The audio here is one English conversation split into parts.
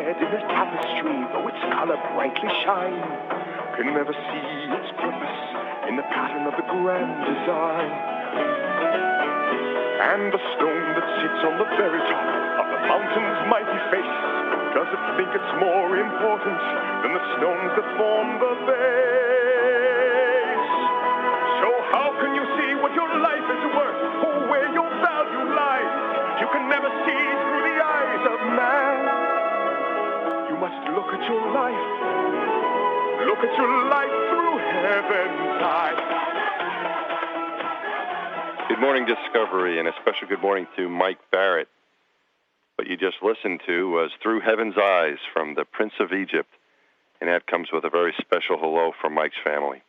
thread in a tapestry, though its color brightly shine, can never see its purpose in the pattern of the grand design. And the stone that sits on the very top of the mountain's mighty face doesn't think it's more important than the stones that form the base. So how can you see what your life is worth, or where your value lies? You can never see through the eyes of man. You must look at your life through heaven's eyes. Good morning, Discovery, and a special good morning to Mike Barrett. What you just listened to was Through Heaven's Eyes from the Prince of Egypt, and that comes with a very special hello from Mike's family.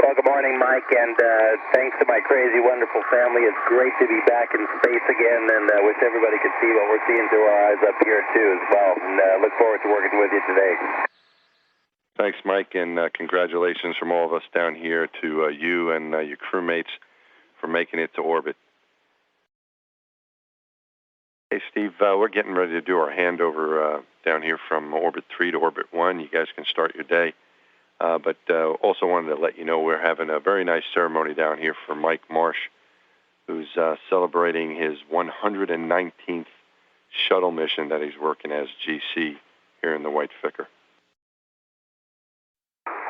Well, good morning, Mike, and thanks to my crazy, wonderful family. It's great to be back in space again, and wish everybody could see what we're seeing through our eyes up here, too, as well. And look forward to working with you today. Thanks, Mike, and congratulations from all of us down here to you and your crewmates for making it to orbit. Hey, Steve, we're getting ready to do our handover down here from Orbit 3 to Orbit 1. You guys can start your day. But also wanted to let you know we're having a very nice ceremony down here for Mike Marsh, who's celebrating his 119th shuttle mission that he's working as GC here in the White Vicar.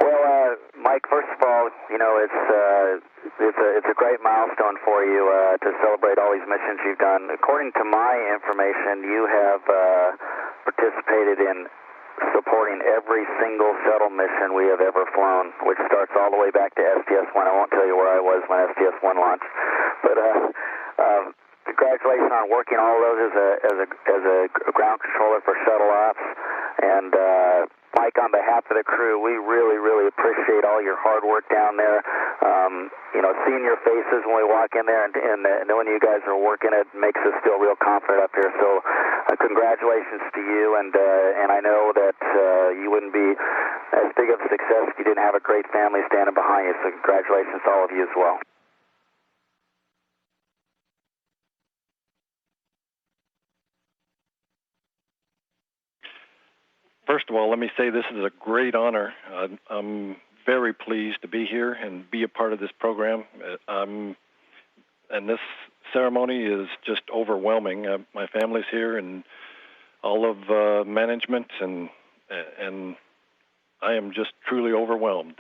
Well, Mike, first of all, you know, it's a great milestone for you to celebrate all these missions you've done. According to my information, you have participated in supporting every single shuttle mission we have ever flown, which starts all the way back to STS-1. I won't tell you where I was when STS-1 launched, but congratulations on working all of those as a ground controller for shuttle ops. And Mike, on behalf of the crew, we really, really appreciate all your hard work down there. You know, seeing your faces when we walk in there and knowing you guys are working it makes us feel real confident up here. So congratulations to you, and I know that you wouldn't be as big of a success if you didn't have a great family standing behind you. So congratulations to all of you as well. First of all, let me say this is a great honor. I'm very pleased to be here and be a part of this program. And this ceremony is just overwhelming. My family's here and all of management, and I am just truly overwhelmed.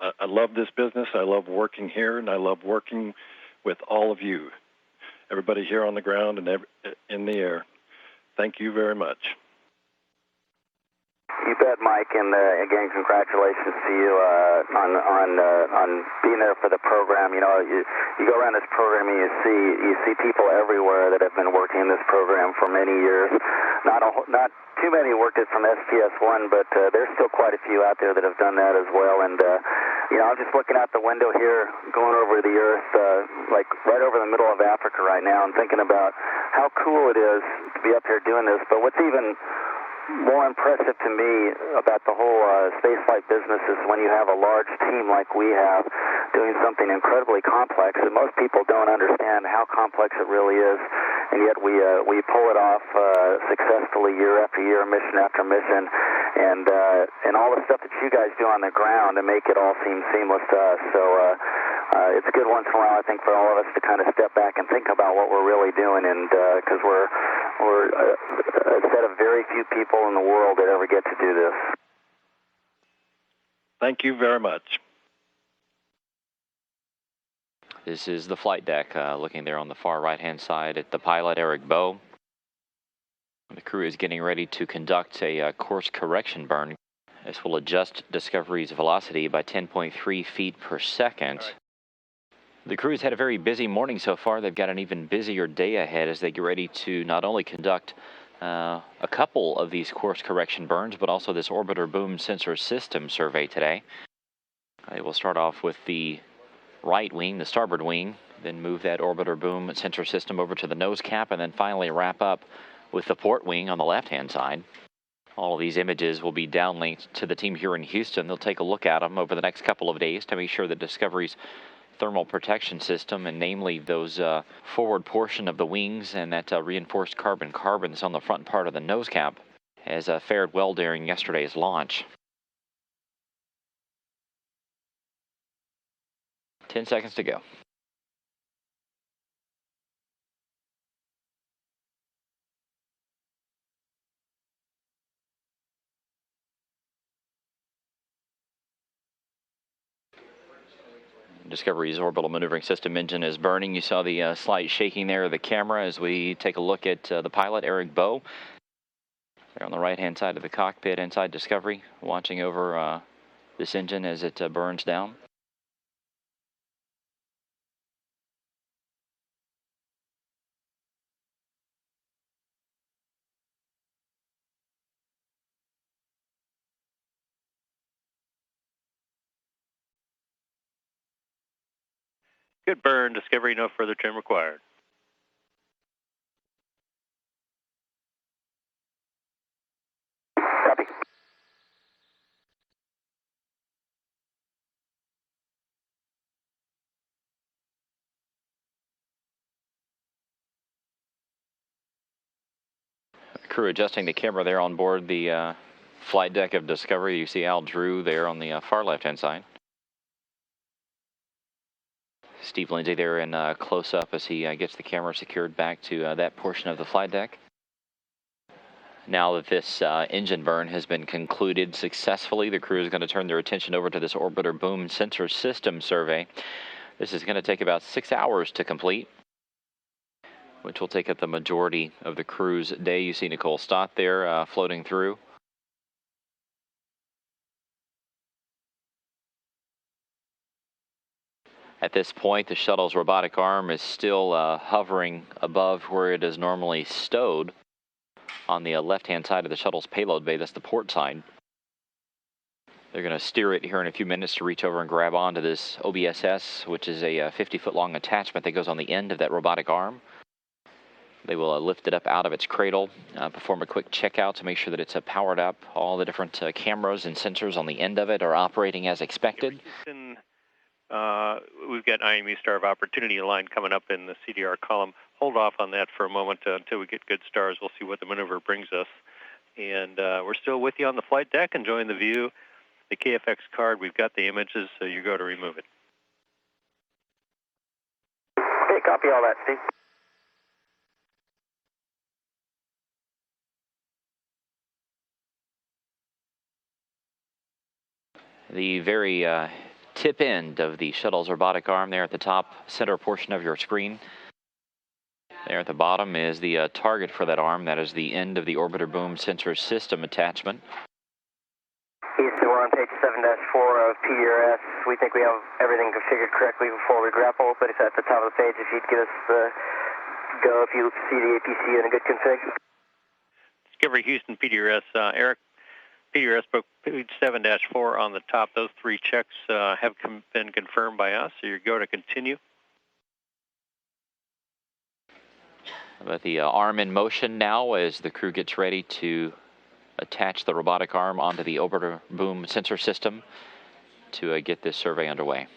I love this business. I love working here, and I love working with all of you, everybody here on the ground and in the air. Thank you very much. You bet, Mike, and again, congratulations to you on being there for the program. You know, you go around this program and you see people everywhere that have been working in this program for many years. Not too many worked it from STS-1, but there's still quite a few out there that have done that as well. And you know, I'm just looking out the window here, going over the Earth, like right over the middle of Africa right now, and thinking about how cool it is to be up here doing this. But what's even more impressive to me about the whole spaceflight business is when you have a large team like we have doing something incredibly complex, and most people don't understand how complex it really is, and yet we pull it off successfully year after year, mission after mission, and all the stuff that you guys do on the ground to make it all seem seamless to us. So it's good once in a while, I think, for all of us to kind of step back and think about what we're really doing, and because we're a set of very few people in the world that ever get to do this. Thank you very much. This is the flight deck, looking there on the far right-hand side at the pilot, Eric Bowe. The crew is getting ready to conduct a course correction burn. This will adjust Discovery's velocity by 10.3 feet per second. Right. The crew's had a very busy morning so far. They've got an even busier day ahead as they get ready to not only conduct a couple of these course correction burns, but also this orbiter boom sensor system survey today. They will start off with the right wing, the starboard wing, then move that orbiter boom sensor system over to the nose cap, and then finally wrap up with the port wing on the left-hand side. All of these images will be downlinked to the team here in Houston. They'll take a look at them over the next couple of days to make sure that Discovery's thermal protection system, and namely those forward portion of the wings and that reinforced carbon that's on the front part of the nose cap, has fared well during yesterday's launch. 10 seconds to go. Discovery's orbital maneuvering system engine is burning. You saw the slight shaking there of the camera as we take a look at the pilot, Eric Bowe. There on the right-hand side of the cockpit inside Discovery, watching over this engine as it burns down. Good burn, Discovery, no further trim required. Copy. Crew adjusting the camera there on board the flight deck of Discovery. You see Al Drew there on the far left-hand side. Steve Lindsay there in close-up as he gets the camera secured back to that portion of the flight deck. Now that this engine burn has been concluded successfully, the crew is going to turn their attention over to this orbiter boom sensor system survey. This is going to take about 6 hours to complete, which will take up the majority of the crew's day. You see Nicole Stott there floating through. At this point, the shuttle's robotic arm is still hovering above where it is normally stowed on the left-hand side of the shuttle's payload bay. That's the port side. They're going to steer it here in a few minutes to reach over and grab onto this OBSS, which is a 50-foot-long attachment that goes on the end of that robotic arm. They will lift it up out of its cradle, perform a quick checkout to make sure that it's powered up. All the different cameras and sensors on the end of it are operating as expected. We've got IMU Star of Opportunity line coming up in the CDR column. Hold off on that for a moment until we get good stars. We'll see what the maneuver brings us. And we're still with you on the flight deck, enjoying the view. The KFX card, we've got the images, so you go to remove it. Okay, copy all that, Steve. The very tip end of the shuttle's robotic arm there at the top center portion of your screen. There at the bottom is the target for that arm. That is the end of the orbiter boom sensor system attachment. Houston, we're on page 7-4 of PDRS. We think we have everything configured correctly before we grapple, but it's at the top of the page. If you'd give us the go, if you see the APC in a good config. Discovery Houston PDRS, Eric. PDRS book page 7-4 on the top. Those three checks have been confirmed by us, so you go to continue. With the arm in motion now as the crew gets ready to attach the robotic arm onto the orbiter boom sensor system to get this survey underway.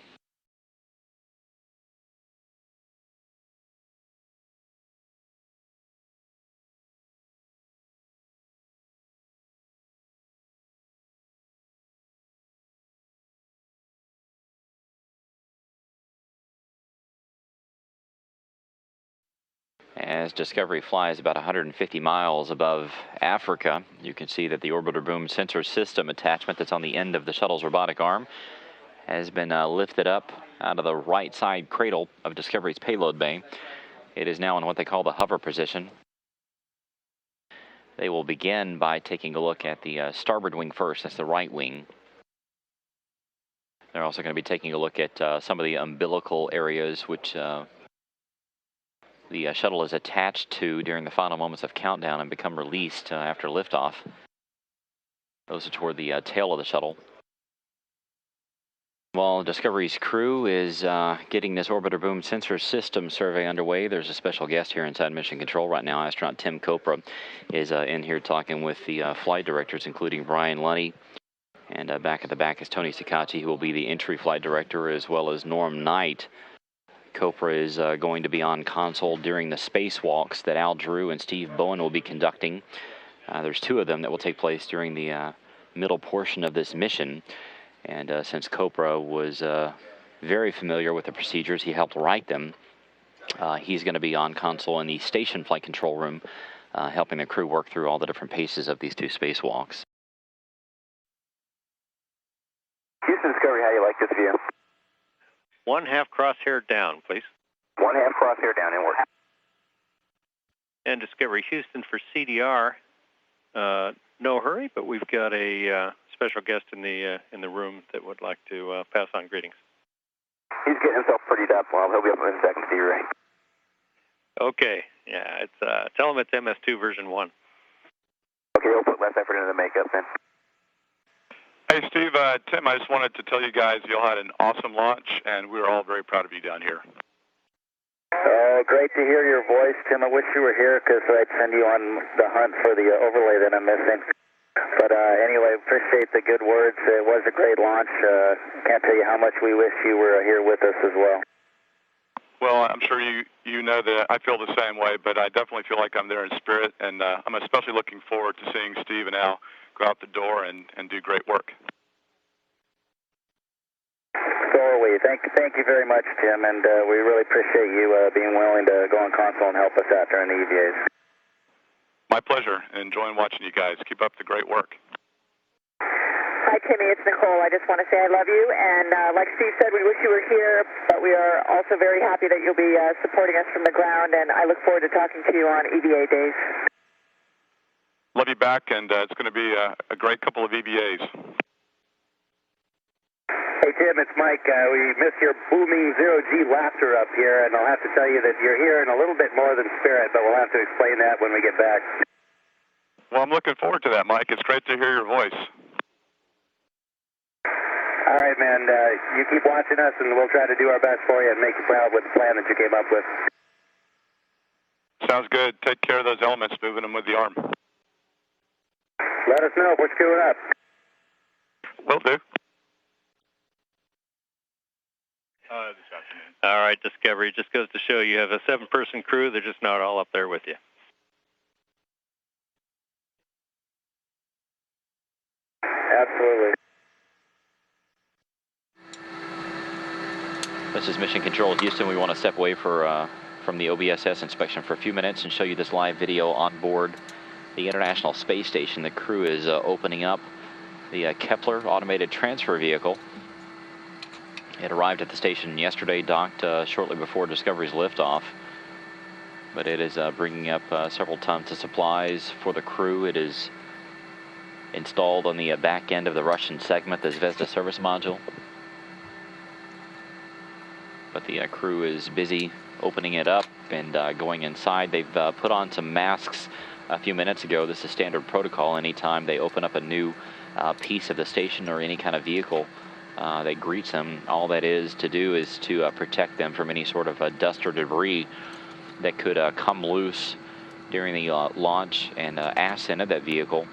As Discovery flies about 150 miles above Africa, you can see that the orbiter boom sensor system attachment that's on the end of the shuttle's robotic arm has been lifted up out of the right side cradle of Discovery's payload bay. It is now in what they call the hover position. They will begin by taking a look at the starboard wing first. That's the right wing. They're also going to be taking a look at some of the umbilical areas which the shuttle is attached to during the final moments of countdown and become released after liftoff. Those are toward the tail of the shuttle. While Discovery's crew is getting this orbiter boom sensor system survey underway, there's a special guest here inside Mission Control right now. Astronaut Tim Copra is in here talking with the flight directors, including Brian Lunny, And back at the back is Tony Sikachi, who will be the entry flight director, as well as Norm Knight. Copra is going to be on console during the spacewalks that Al Drew and Steve Bowen will be conducting. There's 2 of them that will take place during the middle portion of this mission. And since Copra was very familiar with the procedures, he helped write them. He's going to be on console in the station flight control room, helping the crew work through all the different paces of these 2 spacewalks. Houston Discovery, how do you like this view? 1/2 crosshair down, please. 1/2 crosshair down, inward. And Discovery Houston for CDR. No hurry, but we've got a special guest in the room that would like to pass on greetings. He's getting himself prettied up. Well, he'll be up in a second, Steve Ray. Okay, yeah, it's tell him it's MS2 version 1. Okay, he'll put less effort into the makeup then. Hey, Steve, Tim, I just wanted to tell you guys you all had an awesome launch, and we're all very proud of you down here. Great to hear your voice, Tim. I wish you were here because I'd send you on the hunt for the overlay that I'm missing. But anyway, appreciate the good words. It was a great launch. Can't tell you how much we wish you were here with us as well. Well, I'm sure you know that I feel the same way, but I definitely feel like I'm there in spirit, and I'm especially looking forward to seeing Steve and Al go out the door and do great work. So are we. Thank you very much, Tim, and we really appreciate you being willing to go on console and help us out during the EVAs. My pleasure. Enjoying watching you guys. Keep up the great work. Hi, Timmy. It's Nicole. I just want to say I love you, and like Steve said, we wish you were here, but we are also very happy that you'll be supporting us from the ground, and I look forward to talking to you on EVA days. Love you back, and it's going to be a great couple of EVAs. Hey, Tim, it's Mike. We missed your booming zero-G laughter up here, and I'll have to tell you that you're here in a little bit more than spirit, but we'll have to explain that when we get back. Well, I'm looking forward to that, Mike. It's great to hear your voice. All right, man. You keep watching us, and we'll try to do our best for you and make you proud with the plan that you came up with. Sounds good. Take care of those elements, moving them with the arm. Let us know if we're screwing up. Will do. This afternoon. All right, Discovery. Just goes to show you have a 7-person crew. They're just not all up there with you. Absolutely. This is Mission Control Houston. We want to step away from the OBSS inspection for a few minutes and show you this live video on board the International Space Station. The crew is opening up the Kepler automated transfer vehicle. It arrived at the station yesterday, docked shortly before Discovery's liftoff. But it is bringing up several tons of supplies for the crew. It is installed on the back end of the Russian segment, the Zvezda service module. But the crew is busy opening it up and going inside. They've put on some masks a few minutes ago. This is standard protocol. Anytime they open up a new piece of the station or any kind of vehicle that greets them, all that is to do is to protect them from any sort of dust or debris that could come loose during the launch and ascent of that vehicle.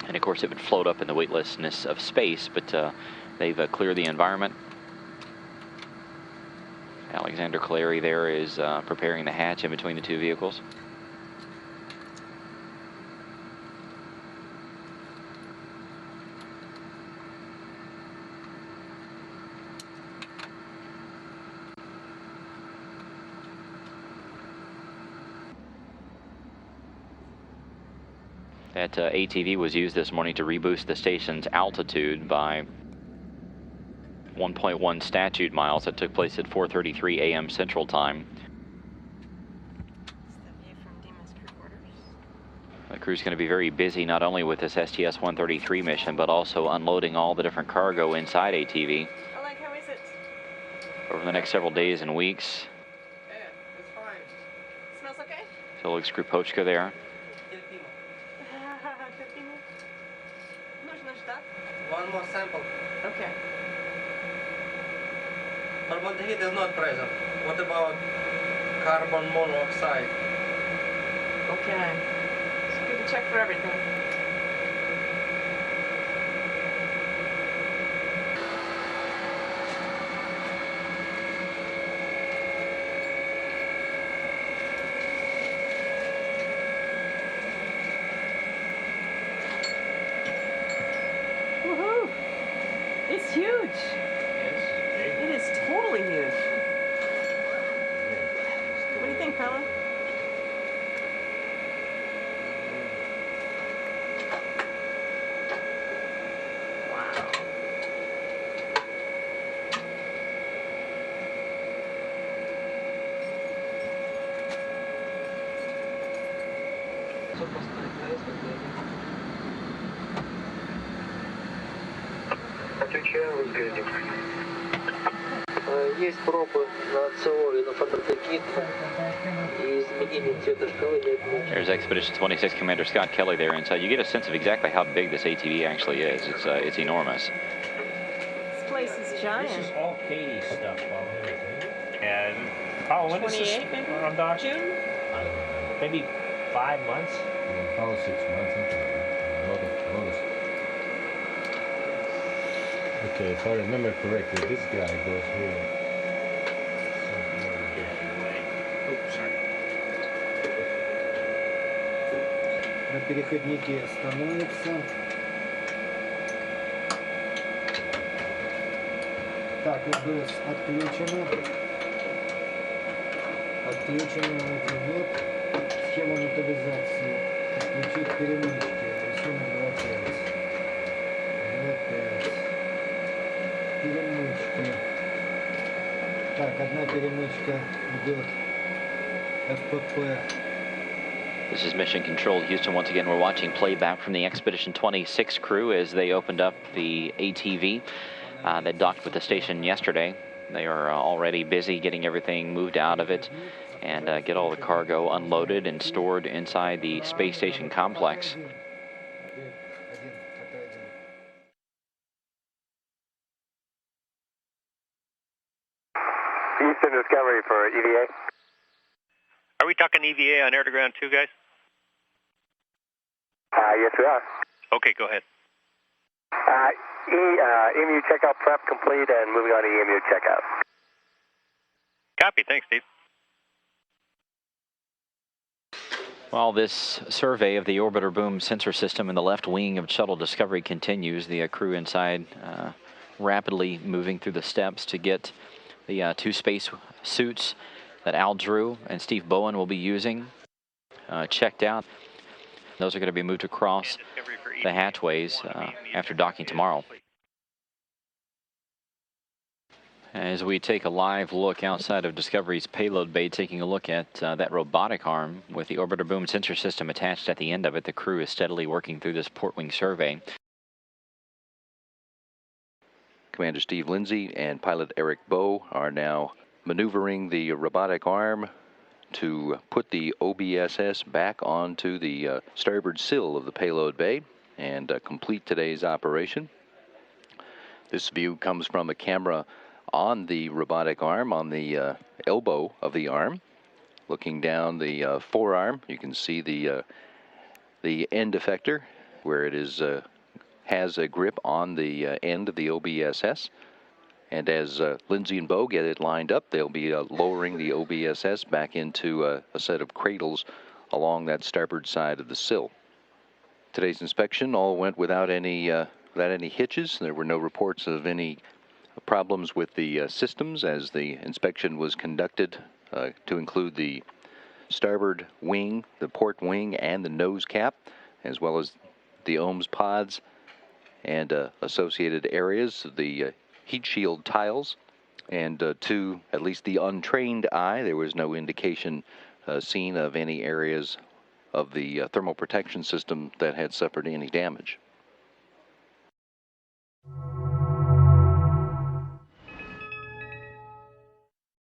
And of course it would float up in the weightlessness of space, but they've cleared the environment. Alexander Clary there is preparing the hatch in between the two vehicles. That ATV was used this morning to reboost the station's altitude by 1.1 statute miles. That took place at 4:33 a.m. Central Time. The crew's going to be very busy not only with this STS-133 mission, but also unloading all the different cargo inside ATV. Oleg, how is it? Over the next several days and weeks. Yeah, it's fine. Smells okay? So Oleg Skripochka there. One more sample. Okay. Formaldehyde is not present. What about carbon monoxide? Okay. It's good to check for everything. huge. Yes, It is totally huge. What do you think, fella? Отвечаю, выглядит. Есть пробы на ЦО и на фототекит. И изменение цвета шкалы нет. There's Expedition 26 Commander Scott Kelly there inside. You get a sense of exactly how big this ATV actually is. It's enormous. This place is giant. This is all Katie's stuff. And Paul, when is this? 28 maybe? Doc? June? I don't know. Maybe 5 months? Probably 6 months, something like that. A lot of Okay, if I remember correctly, this guy goes here. Oops, sorry. На переходнике становится. Так, ОБС отключено. Отключено вот. Схема моторизации. Подключить перемычки. Рисунок 25. 25. Перемычки. Так, одна перемычка идет ФПП. This is Mission Control, Houston. Once again, we're watching playback from the Expedition 26 crew as they opened up the ATV that docked with the station yesterday. They are already busy getting everything moved out of it and get all the cargo unloaded and stored inside the space station complex. Houston Discovery for EVA. Are we talking EVA on air-to-ground too, guys? Yes, we are. Okay, go ahead. EMU checkout prep complete and moving on to EMU checkout. Copy. Thanks, Steve. While this survey of the orbiter boom sensor system in the left wing of Shuttle Discovery continues, the crew inside rapidly moving through the steps to get the 2 space suits that Al Drew and Steve Bowen will be using checked out. Those are going to be moved across the hatchways after docking tomorrow. As we take a live look outside of Discovery's payload bay, taking a look at that robotic arm with the orbiter boom sensor system attached at the end of it, the crew is steadily working through this port wing survey. Commander Steve Lindsay and pilot Eric Bowe are now maneuvering the robotic arm to put the OBSS back onto the starboard sill of the payload bay and complete today's operation. This view comes from a camera on the robotic arm, on the elbow of the arm. Looking down the forearm, you can see the end effector where it is has a grip on the end of the OBSS. And as Lindsay and Bowe get it lined up, they'll be lowering the OBSS back into a set of cradles along that starboard side of the sill. Today's inspection all went without any hitches. There were no reports of any problems with the systems as the inspection was conducted to include the starboard wing, the port wing, and the nose cap, as well as the OMS pods and associated areas, the heat shield tiles, and to at least the untrained eye, there was no indication seen of any areas of the thermal protection system that had suffered any damage.